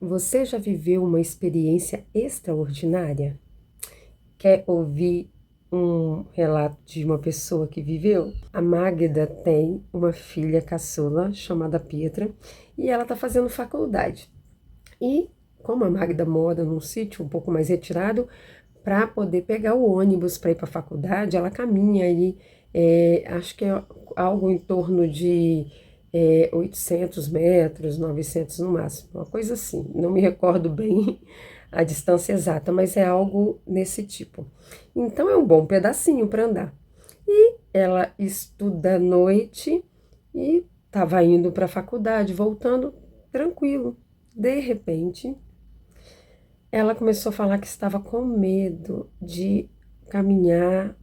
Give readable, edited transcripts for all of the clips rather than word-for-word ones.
Você já viveu uma experiência extraordinária? Quer ouvir um relato de uma pessoa que viveu? A Magda tem uma filha caçula chamada Pietra e ela está fazendo faculdade. E como a Magda mora num sítio um pouco mais retirado, para poder pegar o ônibus para ir para a faculdade, ela caminha aí, acho que é algo em torno de 800 metros, 900 no máximo, uma coisa assim. Não me recordo bem a distância exata, mas é algo nesse tipo. Então é um bom pedacinho para andar. E ela estuda à noite e estava indo para a faculdade, voltando tranquilo. De repente, ela começou a falar que estava com medo de caminhar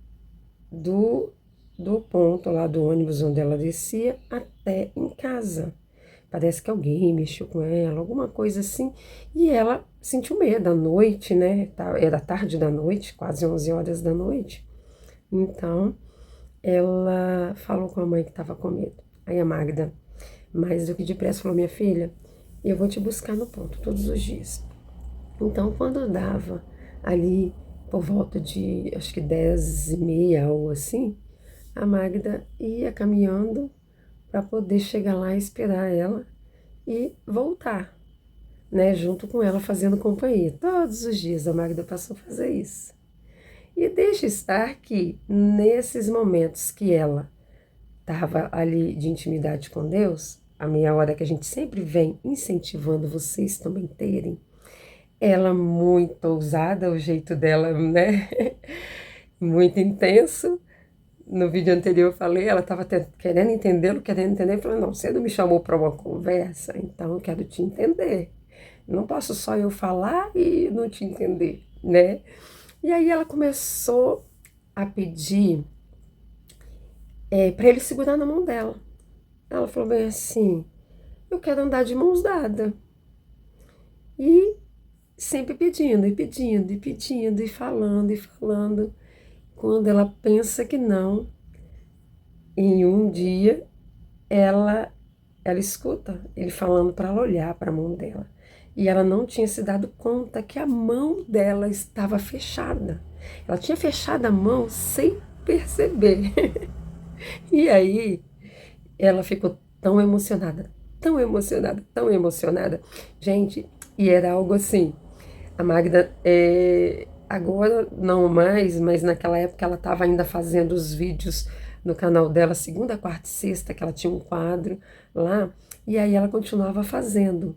do, do ponto lá do ônibus onde ela descia até em casa. Parece que alguém mexeu com ela, alguma coisa assim. E ela sentiu medo à noite, né? Era tarde da noite, quase 11 horas da noite. Então, ela falou com a mãe que estava com medo. Aí a Magda, mais do que depressa, falou: Minha filha, eu vou te buscar no ponto todos os dias. Então, quando dava ali por volta de acho que 10h30 ou assim, a Magda ia caminhando para poder chegar lá e esperar ela e voltar, né, junto com ela fazendo companhia. Todos os dias a Magda passou a fazer isso. E deixa estar que nesses momentos que ela estava ali de intimidade com Deus, a meia hora que a gente sempre vem incentivando vocês também terem, ela muito ousada, o jeito dela, né? Muito intenso. No vídeo anterior eu falei, ela estava querendo entendê-lo, querendo entender. Eu falei, não, você não me chamou para uma conversa, então eu quero te entender. Não posso só eu falar e não te entender, né? E aí ela começou a pedir para ele segurar na mão dela. Ela falou bem assim, eu quero andar de mãos dadas. E sempre pedindo, e pedindo, e pedindo, e falando, e falando. Quando ela pensa que não, em um dia ela ela escuta ele falando para ela olhar para a mão dela. E ela não tinha se dado conta que a mão dela estava fechada. Ela tinha fechado a mão sem perceber. E aí ela ficou tão emocionada, tão emocionada, tão emocionada. Gente, e era algo assim. A Magda, agora não mais, mas naquela época ela estava ainda fazendo os vídeos no canal dela, segunda, quarta e sexta, que ela tinha um quadro lá, e aí ela continuava fazendo.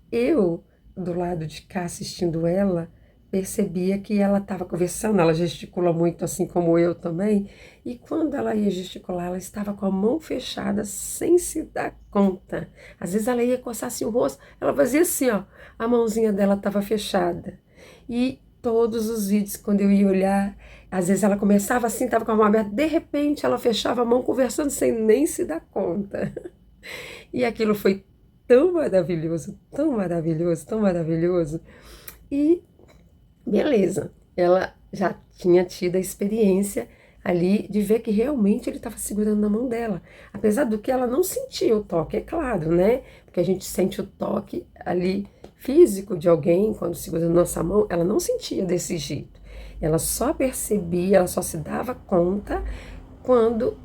Eu, do lado de cá assistindo ela, percebia que ela estava conversando, ela gesticula muito assim como eu também, e quando ela ia gesticular, ela estava com a mão fechada sem se dar conta. Às vezes ela ia coçar assim o rosto, ela fazia assim, ó, a mãozinha dela estava fechada. E todos os vídeos, quando eu ia olhar, às vezes ela começava assim, estava com a mão aberta, de repente ela fechava a mão conversando sem nem se dar conta. E aquilo foi tão maravilhoso, tão maravilhoso, tão maravilhoso. E beleza, ela já tinha tido a experiência ali de ver que realmente ele estava segurando na mão dela. Apesar do que ela não sentia o toque, é claro, né? Porque a gente sente o toque ali físico de alguém quando segura na nossa mão, ela não sentia desse jeito. Ela só percebia, ela só se dava conta quando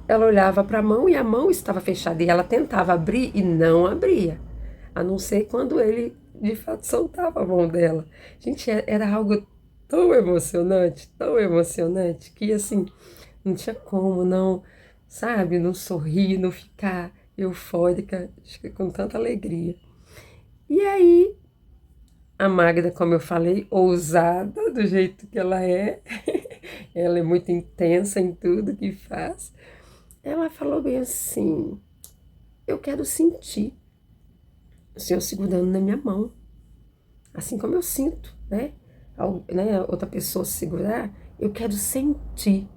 ela olhava para a mão e a mão estava fechada e ela tentava abrir e não abria, a não ser quando ele de fato soltava a mão dela. Gente, era algo tão emocionante, que assim, não tinha como não, sabe, não sorrir, não ficar eufórica, acho que com tanta alegria. E aí, a Magda, como eu falei, ousada do jeito que ela é, ela é muito intensa em tudo que faz. Ela falou bem assim: eu quero sentir o Senhor segurando na minha mão, assim como eu sinto, né? Outra pessoa segurar, eu quero sentir.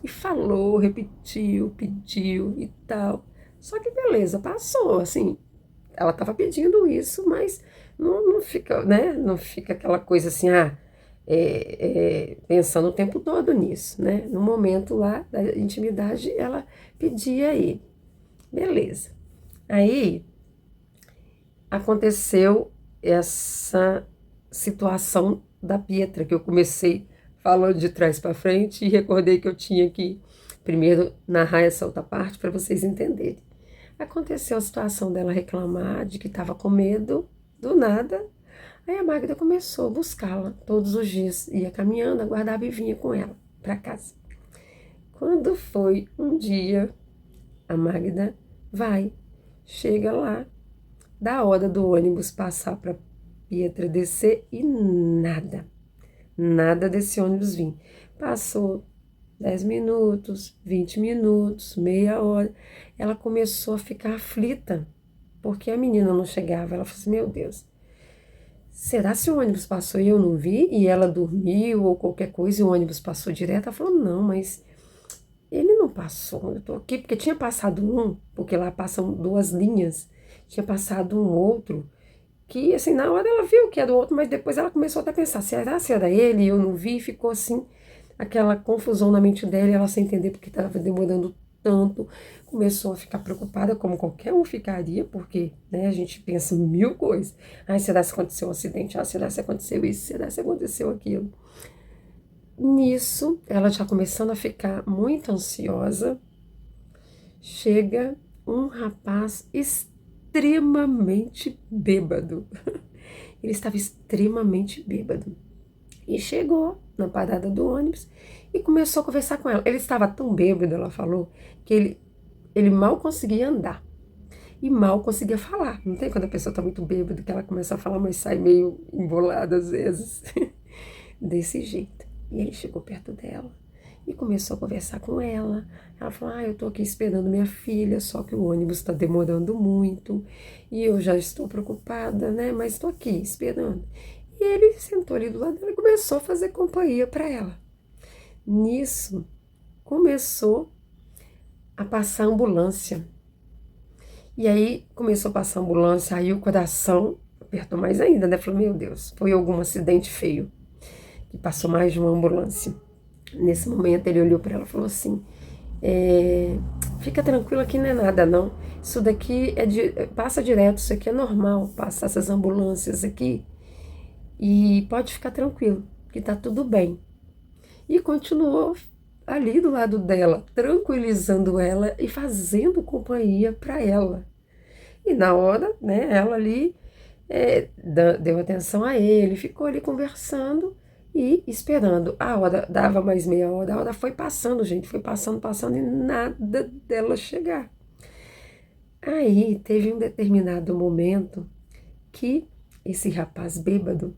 E falou, repetiu, pediu e tal. Só que beleza, passou, assim. Ela estava pedindo isso, mas não fica, né? Não fica aquela coisa assim, pensando o tempo todo nisso, né? No momento lá da intimidade, ela pedia a ele. Beleza. Aí aconteceu essa situação da Pietra, que eu comecei falando de trás para frente e recordei que eu tinha que primeiro narrar essa outra parte para vocês entenderem. Aconteceu a situação dela reclamar de que estava com medo, do nada. Aí a Magda começou a buscá-la todos os dias, ia caminhando, aguardava e vinha com ela para casa. Quando foi um dia, a Magda vai, chega lá, dá a hora do ônibus passar para Pietra descer e nada desse ônibus vir. Passou 10 minutos, 20 minutos, meia hora. Ela começou a ficar aflita, porque a menina não chegava. Ela falou assim, meu Deus, será se o ônibus passou e eu não vi? E ela dormiu ou qualquer coisa e o ônibus passou direto? Ela falou, não, mas ele não passou. Eu tô aqui porque tinha passado um, porque lá passam duas linhas. Tinha passado um outro, que assim, na hora ela viu que era do outro, mas depois ela começou até a pensar, será se era ele? E eu não vi, ficou assim, aquela confusão na mente dela, ela sem entender porque estava demorando tanto, começou a ficar preocupada, como qualquer um ficaria, porque, né, a gente pensa mil coisas. Ai, será se aconteceu um acidente? Ah, será se aconteceu isso? Será se aconteceu aquilo? Nisso, ela já começando a ficar muito ansiosa, chega um rapaz extremamente bêbado. Ele estava extremamente bêbado. E chegou na parada do ônibus e começou a conversar com ela. Ele estava tão bêbado, ela falou, que ele mal conseguia andar. E mal conseguia falar. Não tem quando a pessoa está muito bêbada que ela começa a falar, mas sai meio embolada às vezes. Desse jeito. E ele chegou perto dela e começou a conversar com ela. Ela falou, eu tô aqui esperando minha filha, só que o ônibus está demorando muito e eu já estou preocupada, né? Mas estou aqui esperando. E ele sentou ali do lado dela e começou a fazer companhia para ela. Nisso, começou a passar ambulância. E aí, começou a passar ambulância, aí o coração apertou mais ainda, né? Falou, meu Deus, foi algum acidente feio. E passou mais de uma ambulância. Nesse momento, ele olhou para ela e falou assim, fica tranquila que não é nada, não. Isso daqui passa direto, isso aqui é normal, passar essas ambulâncias aqui. E pode ficar tranquilo, que tá tudo bem. E continuou ali do lado dela, tranquilizando ela e fazendo companhia para ela. E na hora, né, ela ali deu atenção a ele, ficou ali conversando e esperando. A hora dava mais meia hora, a hora foi passando, gente, foi passando e nada dela chegar. Aí teve um determinado momento que esse rapaz bêbado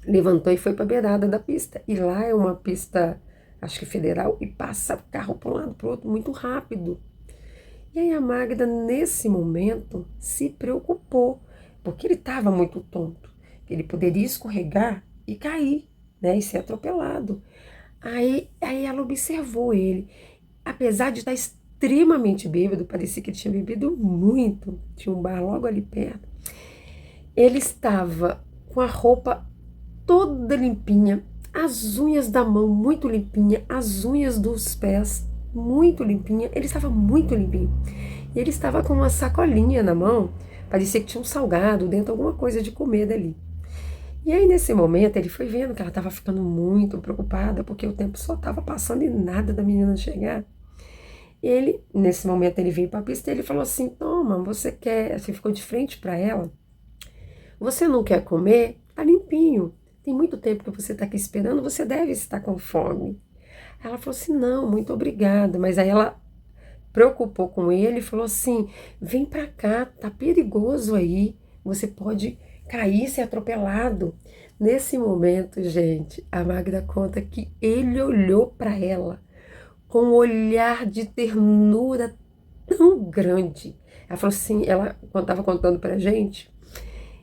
levantou e foi para a beirada da pista. E lá é uma pista, acho que federal, e passa o carro para um lado para o outro muito rápido. E aí a Magda, nesse momento, se preocupou, porque ele estava muito tonto. Ele poderia escorregar e cair, né, e ser atropelado. Aí ela observou ele. Apesar de estar extremamente bêbado, parecia que ele tinha bebido muito. Tinha um bar logo ali perto. Ele estava com a roupa toda limpinha, as unhas da mão muito limpinha, as unhas dos pés muito limpinha. Ele estava muito limpinho. E ele estava com uma sacolinha na mão, parecia que tinha um salgado dentro, alguma coisa de comer dali. E aí nesse momento ele foi vendo que ela estava ficando muito preocupada, porque o tempo só estava passando e nada da menina chegar. Ele, nesse momento, ele veio para a pista e ele falou assim, toma, você quer, você ficou de frente para ela, você não quer comer? Tá limpinho. Tem muito tempo que você está aqui esperando, você deve estar com fome. Ela falou assim, não, muito obrigada. Mas aí ela preocupou com ele e falou assim, vem pra cá, tá perigoso aí, você pode cair e ser atropelado. Nesse momento, gente, a Magda conta que ele olhou para ela com um olhar de ternura tão grande. Ela falou assim, quando estava contando pra gente,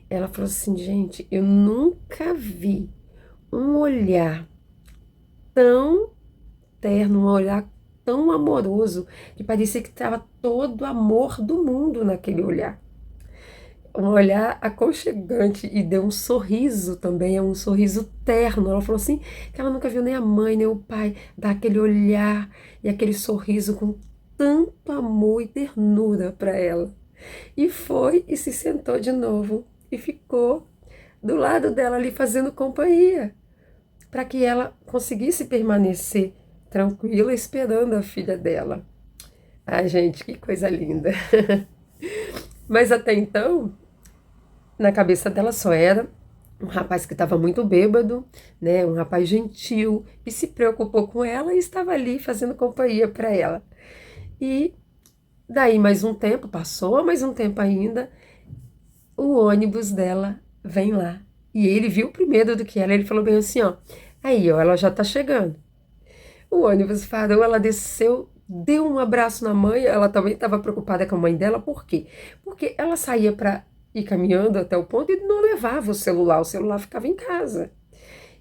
ela falou assim, gente, eu nunca vi um olhar tão terno, um olhar tão amoroso, que parecia que estava todo o amor do mundo naquele olhar. Um olhar aconchegante e deu um sorriso também, um sorriso terno. Ela falou assim, que ela nunca viu nem a mãe, nem o pai dar aquele olhar e aquele sorriso com tanto amor e ternura para ela. E foi e se sentou de novo e ficou do lado dela ali fazendo companhia, para que ela conseguisse permanecer tranquila esperando a filha dela. Ai, gente, que coisa linda. Mas até então, na cabeça dela só era um rapaz que estava muito bêbado, né? Um rapaz gentil, que se preocupou com ela e estava ali fazendo companhia para ela. E daí mais um tempo, passou mais um tempo ainda, o ônibus dela vem lá. E ele viu primeiro do que ela, ele falou bem assim, ó, aí, ó, ela já tá chegando. O ônibus parou, ela desceu, deu um abraço na mãe, ela também estava preocupada com a mãe dela, por quê? Porque ela saía para ir caminhando até o ponto e não levava o celular ficava em casa.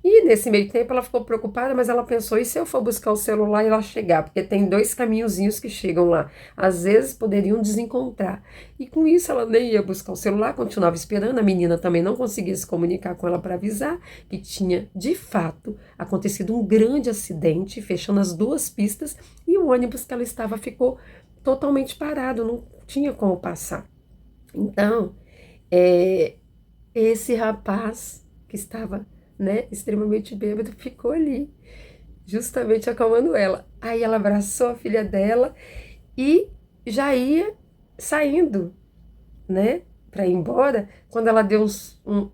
E nesse meio tempo ela ficou preocupada, mas ela pensou, e se eu for buscar o celular e ela chegar? Porque tem dois caminhozinhos que chegam lá. Às vezes poderiam desencontrar. E com isso ela nem ia buscar o celular, continuava esperando. A menina também não conseguia se comunicar com ela para avisar que tinha, de fato, acontecido um grande acidente, fechando as duas pistas, e o ônibus que ela estava ficou totalmente parado, não tinha como passar. Então, é, esse rapaz que estava, né, extremamente bêbado ficou ali, justamente acalmando ela. Aí ela abraçou a filha dela e já ia saindo, né, para ir embora. Quando ela deu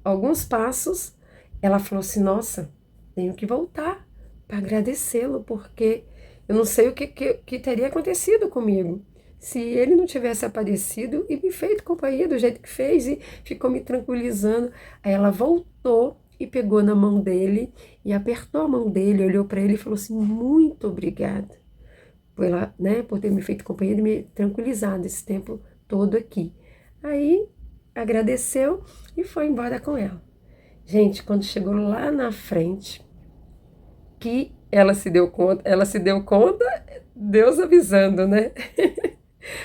alguns passos, ela falou assim: Nossa, tenho que voltar para agradecê-lo, porque eu não sei o que teria acontecido comigo se ele não tivesse aparecido e me feito companhia do jeito que fez e ficou me tranquilizando. Aí ela voltou e pegou na mão dele e apertou a mão dele, olhou para ele e falou assim: Muito obrigada por, ela, né, por ter me feito companhia e me tranquilizado esse tempo todo aqui. Aí agradeceu e foi embora com ela. Gente, quando chegou lá na frente, que ela se deu conta, Deus avisando, né?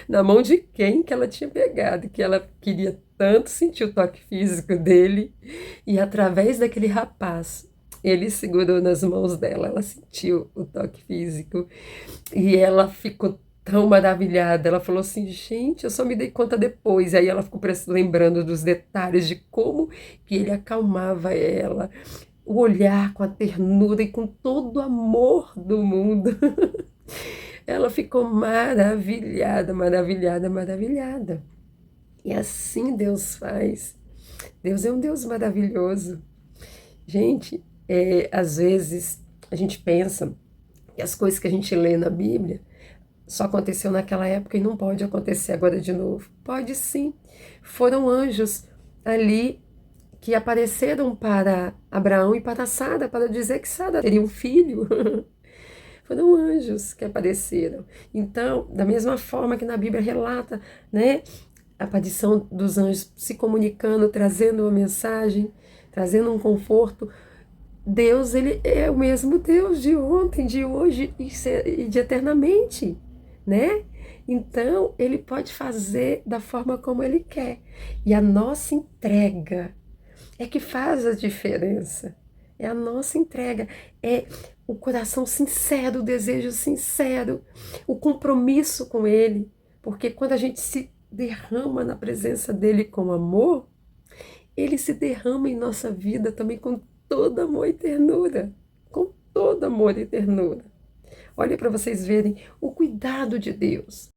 Na mão de quem que ela tinha pegado, que ela queria tanto sentir o toque físico dele, e através daquele rapaz, ele segurou nas mãos dela, ela sentiu o toque físico, e ela ficou tão maravilhada, ela falou assim, gente, eu só me dei conta depois, e aí ela ficou lembrando dos detalhes de como que ele acalmava ela, o olhar com a ternura e com todo o amor do mundo. Ela ficou maravilhada, maravilhada, maravilhada. E assim Deus faz. Deus é um Deus maravilhoso. Gente, às vezes a gente pensa que as coisas que a gente lê na Bíblia só aconteceu naquela época e não pode acontecer agora de novo. Pode sim. Foram anjos ali que apareceram para Abraão e para Sara, para dizer que Sara teria um filho. Foram anjos que apareceram. Então, da mesma forma que na Bíblia relata, né, a aparição dos anjos se comunicando, trazendo uma mensagem, trazendo um conforto, Deus, ele é o mesmo Deus de ontem, de hoje e de eternamente, né? Então, ele pode fazer da forma como ele quer. E a nossa entrega é que faz a diferença. É a nossa entrega, é o coração sincero, o desejo sincero, o compromisso com Ele. Porque quando a gente se derrama na presença dEle com amor, Ele se derrama em nossa vida também com todo amor e ternura. Com todo amor e ternura. Olha para vocês verem o cuidado de Deus.